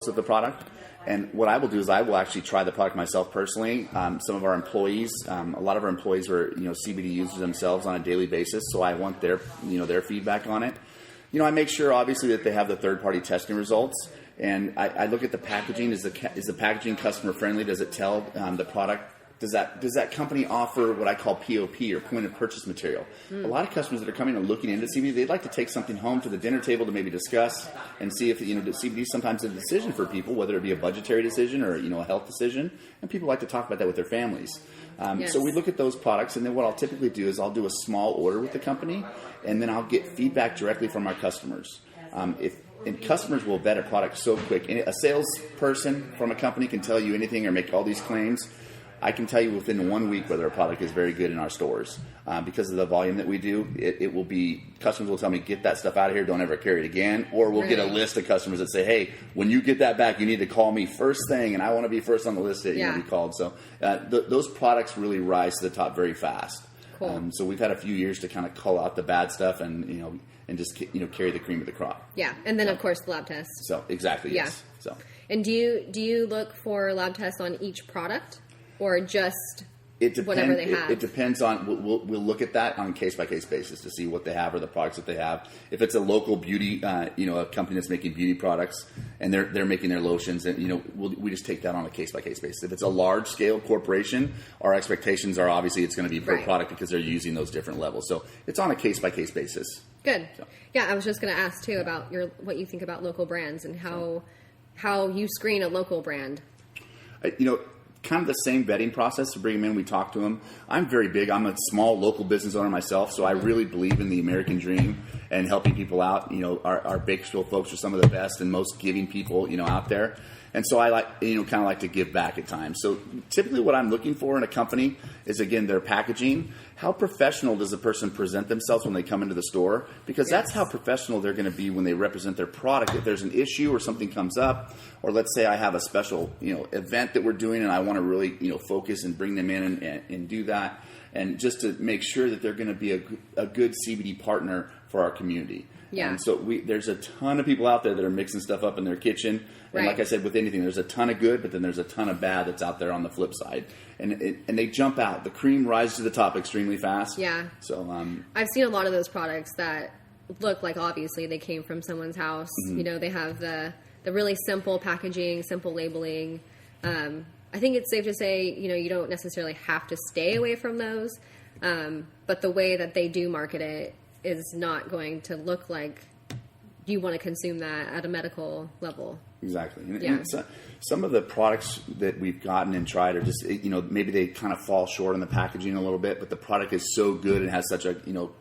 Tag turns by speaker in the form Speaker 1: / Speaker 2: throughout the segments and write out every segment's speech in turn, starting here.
Speaker 1: of the product. And what I will do is I will actually try the product myself personally. Some of our employees, a lot of our employees were, CBD users themselves on a daily basis. So I want their feedback on it. I make sure obviously that they have the third-party testing results. And I look at the packaging. Is the packaging customer friendly? Does it tell the product? Does that company offer what I call POP or point of purchase material? A lot of customers that are coming and looking into CBD, they'd like to take something home to the dinner table to maybe discuss and see if CBD is sometimes a decision for people, whether it be a budgetary decision or a health decision, and people like to talk about that with their families.
Speaker 2: Yes.
Speaker 1: So we look at those products, and then what I'll typically do is I'll do a small order with the company, and then I'll get feedback directly from our customers. And customers will vet a product so quick. And a salesperson from a company can tell you anything or make all these claims. I can tell you within 1 week whether a product is very good in our stores. Because of the volume that we do, it will be, customers will tell me, get that stuff out of here, don't ever carry it again. Or we'll get a list of customers that say, hey, when you get that back, you need to call me first thing, and I want to be first on the list that you be called. So those products really rise to the top very fast.
Speaker 2: Cool.
Speaker 1: So we've had a few years to kind of cull out the bad stuff and just carry the cream of the crop.
Speaker 2: Yeah, and then of course the lab test.
Speaker 1: So exactly, yes. So.
Speaker 2: And do you look for lab tests on each product? Or just whatever they have?
Speaker 1: It depends on, we'll look at that on a case-by-case basis to see what they have or the products that they have. If it's a local beauty, a company that's making beauty products and they're making their lotions, and we just take that on a case-by-case basis. If it's a large-scale corporation, our expectations are obviously it's going to be per product because they're using those different levels. So it's on a case-by-case basis.
Speaker 2: Good. So. Yeah, I was just going to ask, too, about what you think about local brands and how you screen a local brand.
Speaker 1: Kind of the same vetting process to bring them in. We talk to them. I'm very big. I'm a small local business owner myself, so I really believe in the American dream and helping people out. Our Bakersfield folks are some of the best and most giving people, out there. And so I kind of like to give back at times. So typically what I'm looking for in a company is, again, their packaging. How professional does a person present themselves when they come into the store? Because that's how professional they're going to be when they represent their product. If there's an issue or something comes up, or let's say I have a special, event that we're doing and I want to really, focus and bring them in and do that. And just to make sure that they're going to be a good CBD partner for our community.
Speaker 2: Yeah.
Speaker 1: And so there's a ton of people out there that are mixing stuff up in their kitchen. And like I said, with anything, there's a ton of good, but then there's a ton of bad that's out there on the flip side. And they jump out. The cream rises to the top extremely fast.
Speaker 2: Yeah.
Speaker 1: So
Speaker 2: I've seen a lot of those products that look like obviously they came from someone's house.
Speaker 1: Mm-hmm.
Speaker 2: They have the really simple packaging, simple labeling. I think it's safe to say, you don't necessarily have to stay away from those. But the way that they do market it is not going to look like you want to consume that at a medical level.
Speaker 1: Exactly. And some of the products that we've gotten and tried are just, maybe they kind of fall short on the packaging a little bit, but the product is so good and has such a,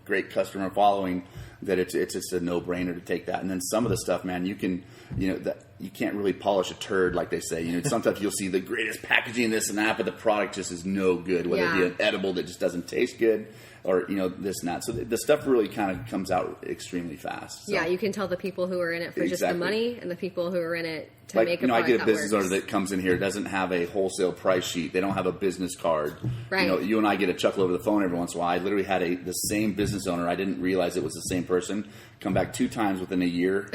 Speaker 1: great customer following that it's just a no-brainer to take that. And then some of the stuff, man, you can, you can't really polish a turd like they say. Sometimes you'll see the greatest packaging, this and that, but the product just is no good, whether it be an edible that just doesn't taste good or, this and that. So the stuff really kind of comes out extremely fast. So.
Speaker 2: Yeah, you can tell the people who are in it for just the money and the people who are in it to make a product
Speaker 1: I get a business
Speaker 2: that
Speaker 1: owner that comes in here, doesn't have a wholesale price sheet. They don't have a business card.
Speaker 2: Right.
Speaker 1: You and I get a chuckle over the phone every once in a while. I literally had the same business owner. I didn't realize it was the same person. Come back 2 times within a year.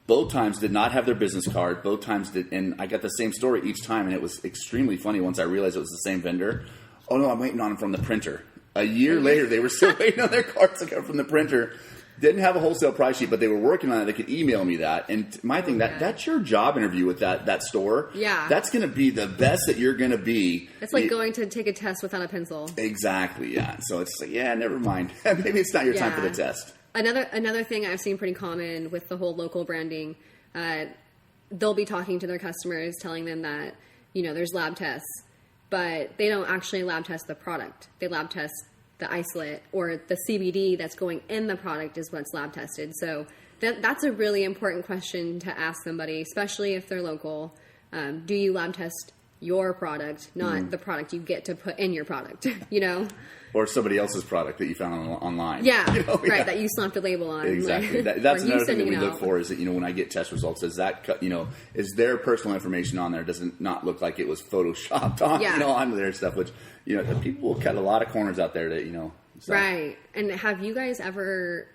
Speaker 1: Both times did not have their business card. Both times did, and I got the same story each time, and it was extremely funny once I realized it was the same vendor. Oh, no, I'm waiting on them from the printer. A year later, they were still waiting on their cards to come from the printer. Didn't have a wholesale price sheet, but they were working on it. They could email me that. And my thing, that's your job interview with that store.
Speaker 2: Yeah.
Speaker 1: That's going to be the best that you're going to be.
Speaker 2: It's like going to take a test without a pencil.
Speaker 1: Exactly, yeah. So it's like, never mind. Maybe it's not your time for the test.
Speaker 2: Another thing I've seen pretty common with the whole local branding, they'll be talking to their customers, telling them that, there's lab tests, but they don't actually lab test the product. They lab test the isolate, or the CBD that's going in the product is what's lab tested. So that's a really important question to ask somebody, especially if they're local. Do you lab test your product, not the product you get to put in your product,
Speaker 1: Or somebody else's product that you found online.
Speaker 2: Yeah, that you slapped a label on.
Speaker 1: Exactly. That's another thing that we look for is that, when I get test results, is their personal information on there? Does it not look like it was photoshopped on their stuff, which, people will cut a lot of corners out there that, So.
Speaker 2: Right. And have you guys ever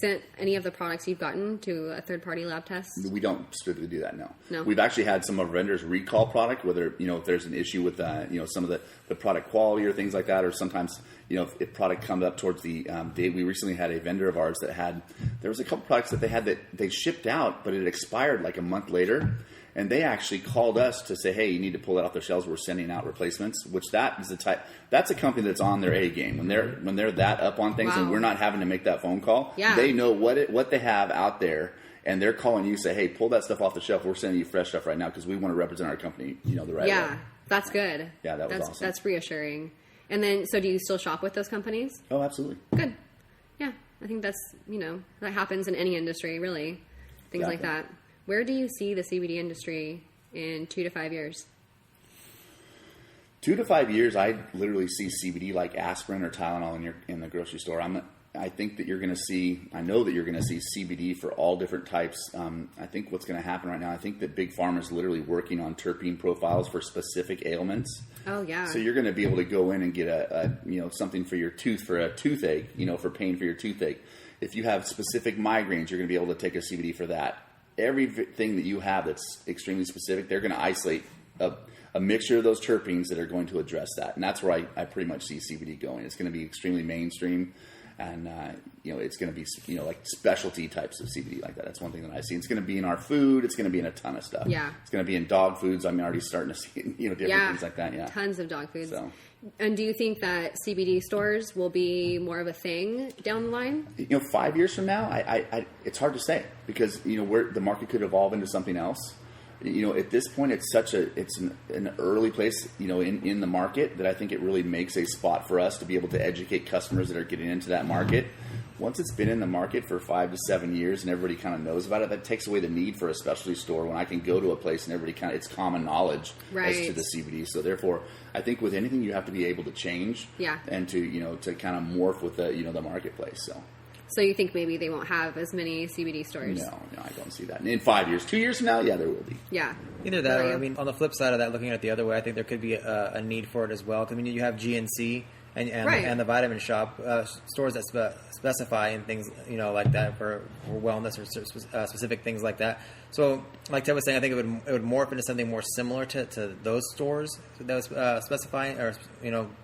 Speaker 2: sent any of the products you've gotten to a third-party lab test?
Speaker 1: We don't strictly do that, no.
Speaker 2: No.
Speaker 1: We've actually had some of our vendors recall product, whether, if there's an issue with, some of the product quality or things like that, or sometimes, if product comes up towards the date. We recently had a vendor of ours there was a couple products that they had that they shipped out, but it expired like a month later. And they actually called us to say, hey, you need to pull that off their shelves. We're sending out replacements, which that's a company that's on their A game. When they're that up on things, and we're not having to make that phone call, they know what they have out there, and they're calling you, say, hey, pull that stuff off the shelf. We're sending you fresh stuff right now because we want to represent our company, the right way.
Speaker 2: Yeah, that's good.
Speaker 1: Yeah, that was awesome.
Speaker 2: That's reassuring. And then, so do you still shop with those companies?
Speaker 1: Oh, absolutely.
Speaker 2: Good. Yeah, I think that's, that happens in any industry, really. Things like that. Where do you see the CBD industry in 2 to 5 years?
Speaker 1: 2 to 5 years, I literally see CBD like aspirin or Tylenol in the grocery store. I think that I know that you're going to see CBD for all different types. I think what's going to happen right now, I think that Big Pharma is literally working on terpene profiles for specific ailments.
Speaker 2: Oh, yeah.
Speaker 1: So you're going to be able to go in and get something for your tooth, for a toothache, for pain for your toothache. If you have specific migraines, you're going to be able to take a CBD for that. Everything that you have that's extremely specific, they're going to isolate a mixture of those terpenes that are going to address that. And that's where I pretty much see CBD going. It's going to be extremely mainstream, and it's going to be like specialty types of CBD like that. That's one thing that I see. It's going to be in our food. It's going to be in a ton of stuff.
Speaker 2: Yeah,
Speaker 1: it's going to be in dog foods. I'm already starting to see different things like that. Yeah,
Speaker 2: tons of dog foods.
Speaker 1: So.
Speaker 2: And do you think that CBD stores will be more of a thing down the line?
Speaker 1: 5 years from now, it's hard to say, because the market could evolve into something else. At this point, it's an early place, in the market, that I think it really makes a spot for us to be able to educate customers that are getting into that market. Once it's been in the market for 5 to 7 years and everybody kind of knows about it, that takes away the need for a specialty store when I can go to a place and everybody it's common knowledge as to the CBD. So therefore, I think with anything you have to be able to change and to kind of morph with the marketplace. So
Speaker 2: you think maybe they won't have as many CBD stores?
Speaker 1: No, I don't see that. And in 5 years, 2 years from now, yeah, there will be.
Speaker 2: Yeah.
Speaker 3: Either that, or on the flip side of that, looking at it the other way, I think there could be a need for it as well. Because you have GNC and the Vitamin Shop stores that specify in things like that for wellness or specific things like that. So, like Ted was saying, I think it would morph into something more similar to those stores that was specifying, or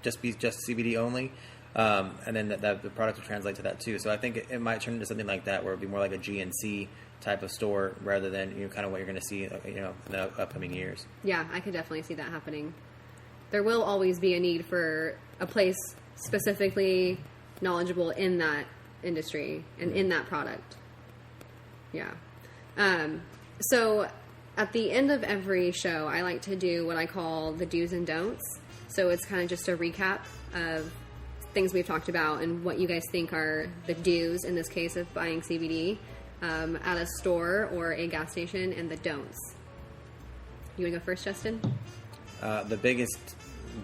Speaker 3: just CBD only. And then the product will translate to that too. So I think it might turn into something like that, where it'd be more like a GNC type of store rather than kind of what you're going to see in the upcoming years.
Speaker 2: Yeah, I could definitely see that happening. There will always be a need for a place specifically knowledgeable in that industry and in that product. Yeah. So at the end of every show, I like to do what I call the do's and don'ts. So it's kind of just a recap of things we've talked about and what you guys think are the do's in this case of buying CBD at a store or a gas station, and the don'ts. You want to go first, Justin?
Speaker 3: The biggest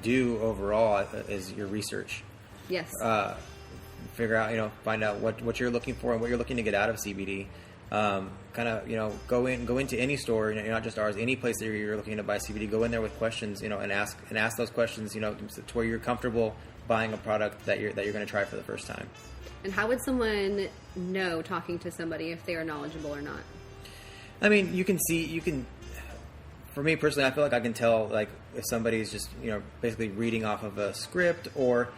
Speaker 3: do overall is your research.
Speaker 2: Yes.
Speaker 3: Figure out, find out what you're looking for and what you're looking to get out of CBD. Kind of go into any store, not just ours, any place that you're looking to buy CBD. Go in there with questions, and ask those questions, to where you're comfortable buying a product that you're going to try for the first time.
Speaker 2: And how would someone know, talking to somebody, if they are knowledgeable or not?
Speaker 3: I mean, you can. For me personally, I feel like I can tell, like, if somebody's just basically reading off of a script, or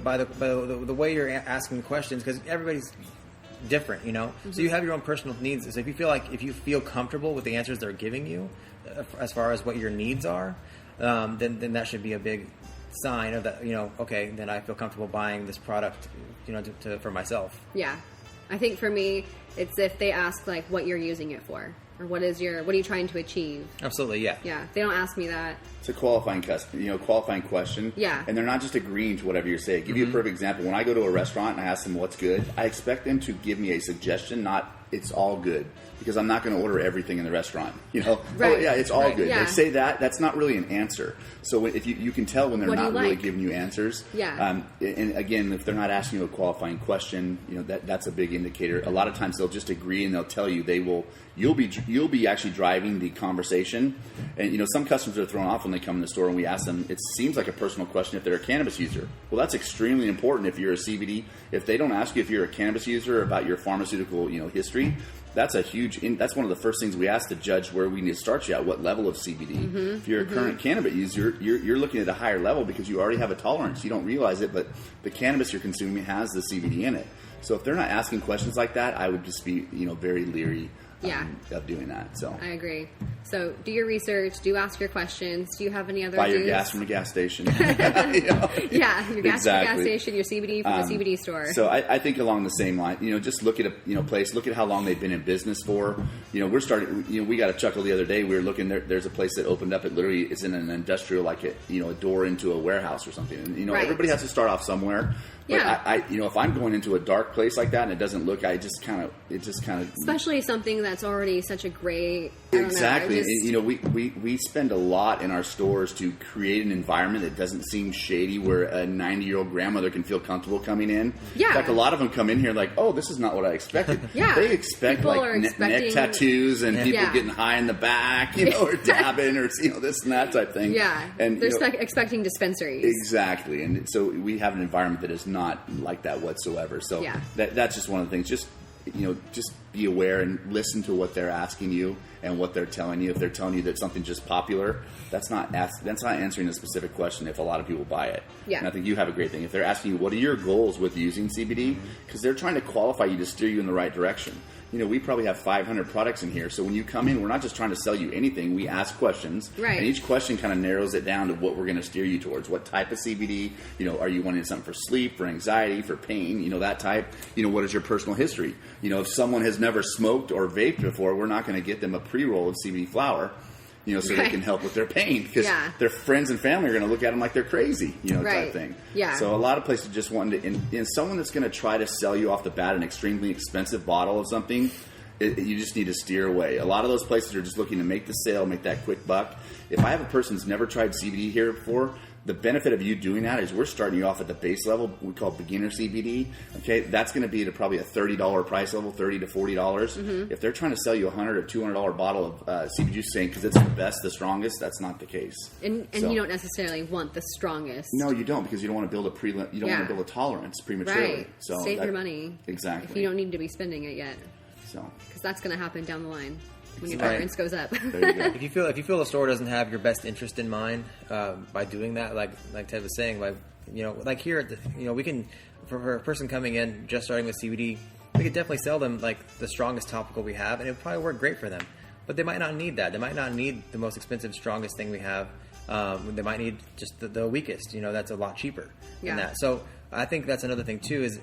Speaker 3: by the way you're asking questions, because everybody's different, Mm-hmm. So you have your own personal needs. So if you feel comfortable with the answers they're giving you, as far as what your needs are, then that should be a big sign of that. Okay, then I feel comfortable buying this product, for myself. Yeah,
Speaker 2: I think for me, it's if they ask like what you're using it for, or what are you trying to achieve.
Speaker 3: Absolutely, yeah.
Speaker 2: Yeah, they don't ask me that.
Speaker 1: It's a qualifying question.
Speaker 2: Yeah.
Speaker 1: And they're not just agreeing to whatever you're saying. Give you a perfect example. When I go to a restaurant and I ask them what's good, I expect them to give me a suggestion, not it's all good. Because I'm not going to order everything in the restaurant.
Speaker 2: Right.
Speaker 1: Oh, yeah, it's all good.
Speaker 2: Yeah.
Speaker 1: They say that's not really an answer. So if you can tell when they're not really giving you answers.
Speaker 2: Yeah.
Speaker 1: And again, if they're not asking you a qualifying question, that's a big indicator. A lot of times they'll just agree and they'll tell you you'll be actually driving the conversation. And some customers are thrown off when they come in the store and we ask them, it seems like a personal question if they're a cannabis user. Well, that's extremely important if you're a CBD. If they don't ask you if you're a cannabis user or about your pharmaceutical history, that's that's one of the first things we ask to judge where we need to start you at, what level of CBD. If you're a current cannabis user, you're looking at a higher level because you already have a tolerance. You don't realize it, but the cannabis you're consuming has the CBD in it. So if they're not asking questions like that, I would just be very leary of doing that. So
Speaker 2: I agree. So do your research. Do ask your questions. Do you have any other?
Speaker 1: Buy your gas from a gas station.
Speaker 2: Yeah, your gas from a gas station. Your CBD from the CBD store.
Speaker 1: So I think along the same line. Just look at a place. Look at how long they've been in business for. We're starting. We got a chuckle the other day. We were looking there. There's a place that opened up. It literally is in an industrial, like a door into a warehouse or something. And
Speaker 2: right.
Speaker 1: Everybody has to start off somewhere. But I if I'm going into a dark place like that and it doesn't look, it just kind of
Speaker 2: especially something that's already such a great
Speaker 1: exactly. And, we spend a lot in our stores to create an environment that doesn't seem shady, where a 90-year-old grandmother can feel comfortable coming in.
Speaker 2: Yeah.
Speaker 1: In fact, a lot of them come in here like, oh, this is not what I expected.
Speaker 2: Yeah.
Speaker 1: They expect neck tattoos and people getting high in the back, or dabbing or this and that type thing.
Speaker 2: Yeah.
Speaker 1: And
Speaker 2: they're expecting dispensaries.
Speaker 1: Exactly. And so we have an environment that is not like that whatsoever. So that's just one of the things. Just be aware and listen to what they're asking you and what they're telling you. If they're telling you that something's just popular, that's not answering a specific question if a lot of people buy it.
Speaker 2: Yeah.
Speaker 1: And I think you have a great thing. If they're asking you, what are your goals with using CBD? Because they're trying to qualify you to steer you in the right direction. We probably have 500 products in here. So when you come in, we're not just trying to sell you anything. We ask questions.
Speaker 2: Right.
Speaker 1: And each question kind of narrows it down to what we're going to steer you towards. What type of CBD? Are you wanting something for sleep, for anxiety, for pain? That type. What is your personal history? If someone has never smoked or vaped before, we're not going to get them a pre-roll of CBD flower. So they can help with their pain, because their friends and family are going to look at them like they're crazy, type thing.
Speaker 2: Yeah.
Speaker 1: So a lot of places just want to, and someone that's going to try to sell you off the bat an extremely expensive bottle of something, you just need to steer away. A lot of those places are just looking to make the sale, make that quick buck. If I have a person who's never tried CBD here before, the benefit of you doing that is we're starting you off at the base level, we call beginner CBD. Okay, that's going to be at probably a $30 price level, $30 to $40. Mm-hmm. If they're trying to sell you a $100 or $200 bottle of CBD juice, saying because it's the best, the strongest, that's not the case.
Speaker 2: And you don't necessarily want the strongest.
Speaker 1: No, you don't, because you don't want to build want to build a tolerance prematurely.
Speaker 2: Right.
Speaker 1: So
Speaker 2: save your money.
Speaker 1: Exactly.
Speaker 2: If you don't need to be spending it yet.
Speaker 1: So
Speaker 2: because that's going to happen down the line when your tolerance goes up.
Speaker 1: There you go.
Speaker 3: If you feel the store doesn't have your best interest in mind, by doing that, like Ted was saying, like here at we can, for a person coming in just starting with CBD, we could definitely sell them like the strongest topical we have, and it would probably work great for them. But they might not need that. They might not need the most expensive, strongest thing we have. They might need just the weakest. That's a lot cheaper than that. So I think that's another thing too, is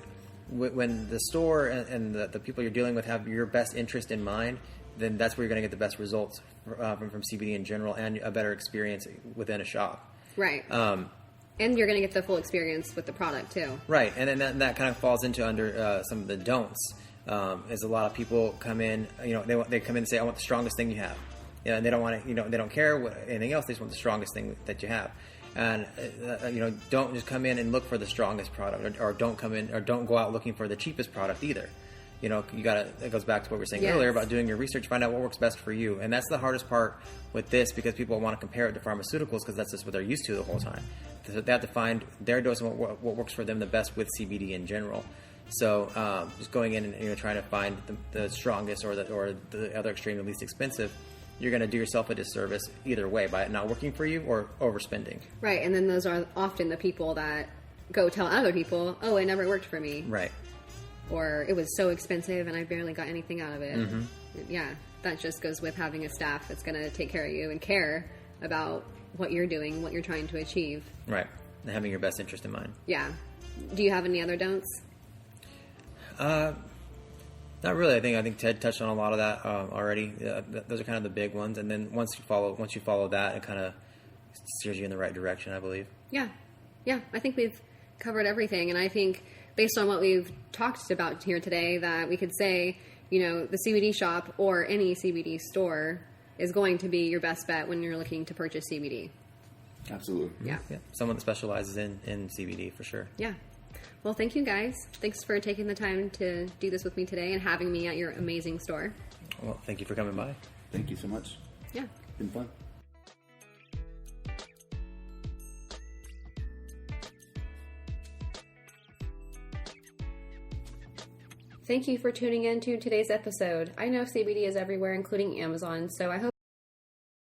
Speaker 3: when the store and the people you're dealing with have your best interest in mind, then that's where you're going to get the best results from CBD in general, and a better experience within a shop.
Speaker 2: Right. And you're going to get the full experience with the product too. Right.
Speaker 3: And then that kind of falls into under some of the don'ts. Is a lot of people come in, they come in and say, I want the strongest thing you have. And they don't want to, they don't care what anything else. They just want the strongest thing that you have. And don't just come in and look for the strongest product, or don't come in, or don't go out looking for the cheapest product either. It goes back to what we were saying earlier about doing your research, find out what works best for you. And that's the hardest part with this, because people want to compare it to pharmaceuticals, because that's just what they're used to the whole time. So they have to find their dose and what works for them the best with CBD in general. So just going in and trying to find the strongest or the other extreme, the least expensive, you're going to do yourself a disservice either way by it not working for you or overspending.
Speaker 2: Right, and then those are often the people that go tell other people, oh, it never worked for me.
Speaker 3: Right.
Speaker 2: Or it was so expensive and I barely got anything out of it.
Speaker 3: Mm-hmm.
Speaker 2: Yeah, that just goes with having a staff that's going to take care of you and care about what you're doing, what you're trying to achieve.
Speaker 3: Right, and having your best interest in mind.
Speaker 2: Yeah. Do you have any other don'ts?
Speaker 3: Not really. I think Ted touched on a lot of that already. Those are kind of the big ones, and then once you follow that, it kind of steers you in the right direction, I believe. Yeah.
Speaker 2: I think we've covered everything, and I think based on what we've talked about here today, that we could say, the CBD shop or any CBD store is going to be your best bet when you're looking to purchase CBD.
Speaker 1: Absolutely.
Speaker 2: Yeah.
Speaker 3: Someone that specializes in CBD for sure.
Speaker 2: Yeah. Well, thank you guys. Thanks for taking the time to do this with me today and having me at your amazing store.
Speaker 3: Well, thank you for coming by.
Speaker 1: Thank you so much.
Speaker 2: Yeah.
Speaker 1: It's been fun.
Speaker 2: Thank you for tuning in to today's episode. I know CBD is everywhere, including Amazon, so I hope